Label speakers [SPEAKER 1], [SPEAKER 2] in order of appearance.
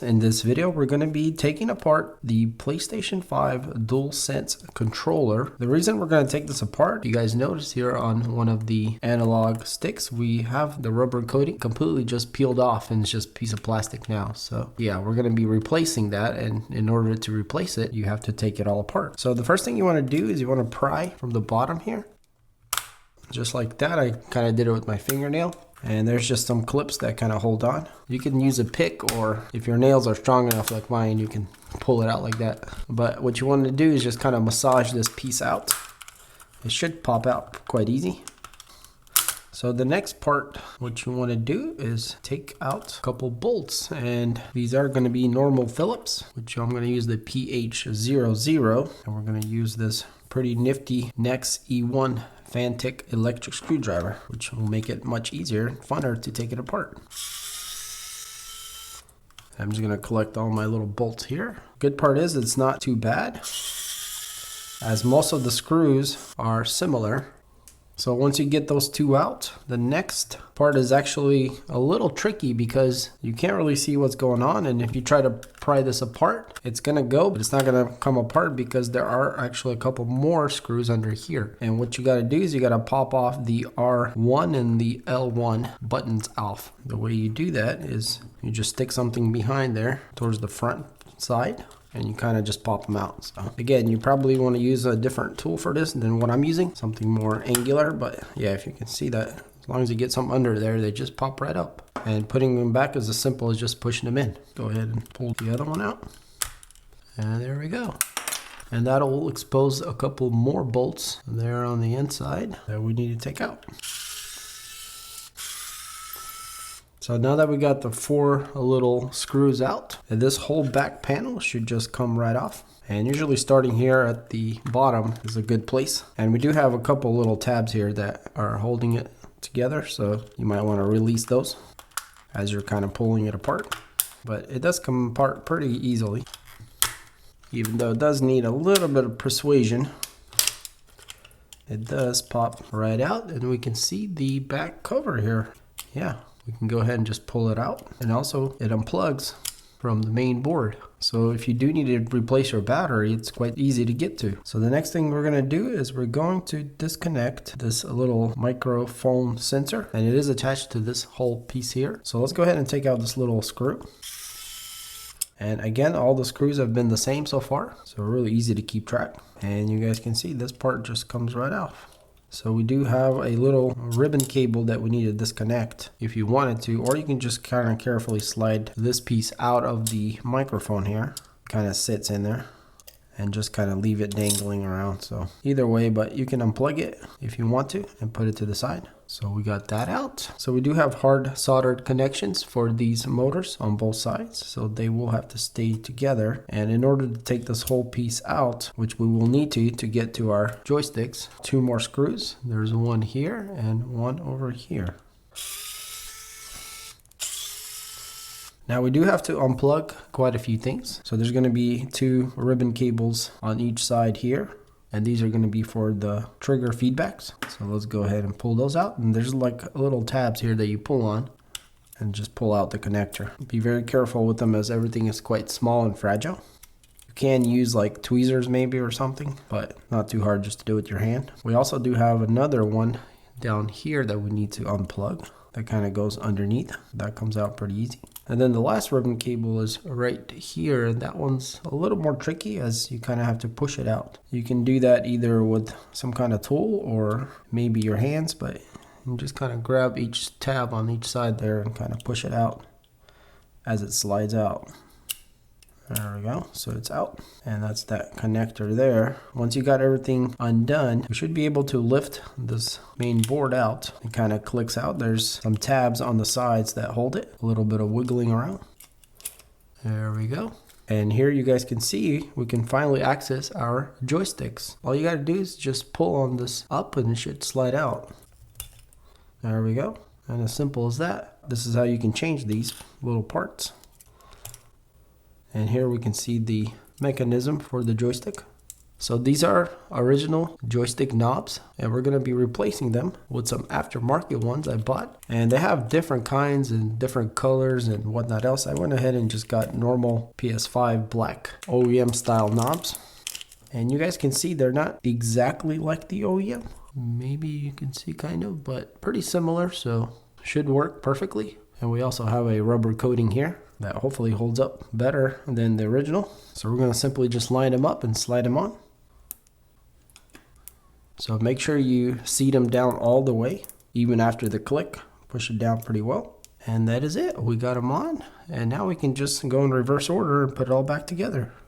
[SPEAKER 1] In this video, we're going to be taking apart the PlayStation 5 DualSense controller. The reason we're going to take this apart, you guys notice here on one of the analog sticks, we have the rubber coating completely just peeled off and it's just a piece of plastic now. So yeah, we're going to be replacing that, and in order to replace it, you have to take it all apart. So the first thing you want to do is you want to pry from the bottom here. Just like that. I kind of did it with my fingernail. And there's just some clips that kind of hold on. You can use a pick, or if your nails are strong enough like mine, you can pull it out like that. But what you want to do is just kind of massage this piece out. It should pop out quite easy. So the next part, what you want to do is take out a couple bolts, and these are going to be normal Phillips, which I'm going to use the PH00, and we're going to use this pretty nifty Nex E1 Fantic electric screwdriver, which will make it much easier and funner to take it apart. I'm just going to collect all my little bolts here. Good part is it's not too bad, as most of the screws are similar. So once you get those two out, the next part is actually a little tricky because you can't really see what's going on. And if you try to pry this apart, it's gonna go, but it's not gonna come apart because there are actually a couple more screws under here. And what you gotta do is you gotta pop off the R1 and the L1 buttons off. The way you do that is you just stick something behind there towards the front side, and you kind of just pop them out. So again, you probably want to use a different tool for this than what I'm using, something more angular, but yeah, if you can see that, as long as you get something under there, they just pop right up. And putting them back is as simple as just pushing them in. Go ahead and pull the other one out, and there we go. And that'll expose a couple more bolts there on the inside that we need to take out. So now that we got the four little screws out, this whole back panel should just come right off. And usually starting here at the bottom is a good place. And we do have a couple little tabs here that are holding it together, so you might want to release those as you're kind of pulling it apart. But it does come apart pretty easily, even though it does need a little bit of persuasion. It does pop right out, and we can see the back cover here. Yeah. We can go ahead and just pull it out, and also it unplugs from the main board. So if you do need to replace your battery, it's quite easy to get to. So the next thing we're going to do is we're going to disconnect this little microphone sensor, and it is attached to this whole piece here. So let's go ahead and take out this little screw. And again, all the screws have been the same so far, so really easy to keep track. And you guys can see this part just comes right off. So we do have a little ribbon cable that we need to disconnect if you wanted to, or you can just kind of carefully slide this piece out of the microphone here. Kind of sits in there and just kind of leave it dangling around. So either way, but you can unplug it if you want to and put it to the side. So we got that out. So we do have hard soldered connections for these motors on both sides, so they will have to stay together. And in order to take this whole piece out, which we will need to get to our joysticks, two more screws. There's one here and one over here. Now we do have to unplug quite a few things. So there's going to be two ribbon cables on each side here, and these are going to be for the trigger feedbacks. So let's go ahead and pull those out. And there's like little tabs here that you pull on and just pull out the connector. Be very careful with them, as everything is quite small and fragile. You can use like tweezers maybe or something, but not too hard just to do it with your hand. We also do have another one down here that we need to unplug. That kind of goes underneath. That comes out pretty easy. And then the last ribbon cable is right here, and that one's a little more tricky as you kind of have to push it out. You can do that either with some kind of tool or maybe your hands, but you just kind of grab each tab on each side there and kind of push it out as it slides out. There we go. So it's out, and that's that connector there. Once you got everything undone, you should be able to lift this main board out. It kind of clicks out. There's some tabs on the sides that hold it. A little bit of wiggling around. There we go. And here you guys can see we can finally access our joysticks. All you got to do is just pull on this up and it should slide out. There we go. And as simple as that. This is how you can change these little parts. And here we can see the mechanism for the joystick. So these are original joystick knobs, and we're going to be replacing them with some aftermarket ones I bought. And they have different kinds and different colors and whatnot else. I went ahead and just got normal PS5 black OEM style knobs. And you guys can see they're not exactly like the OEM. Maybe you can see kind of, but pretty similar, so should work perfectly. And we also have a rubber coating here that hopefully holds up better than the original. So we're going to simply just line them up and slide them on. So make sure you seat them down all the way, even after the click. Push it down pretty well. And that is it. We got them on. And now we can just go in reverse order and put it all back together.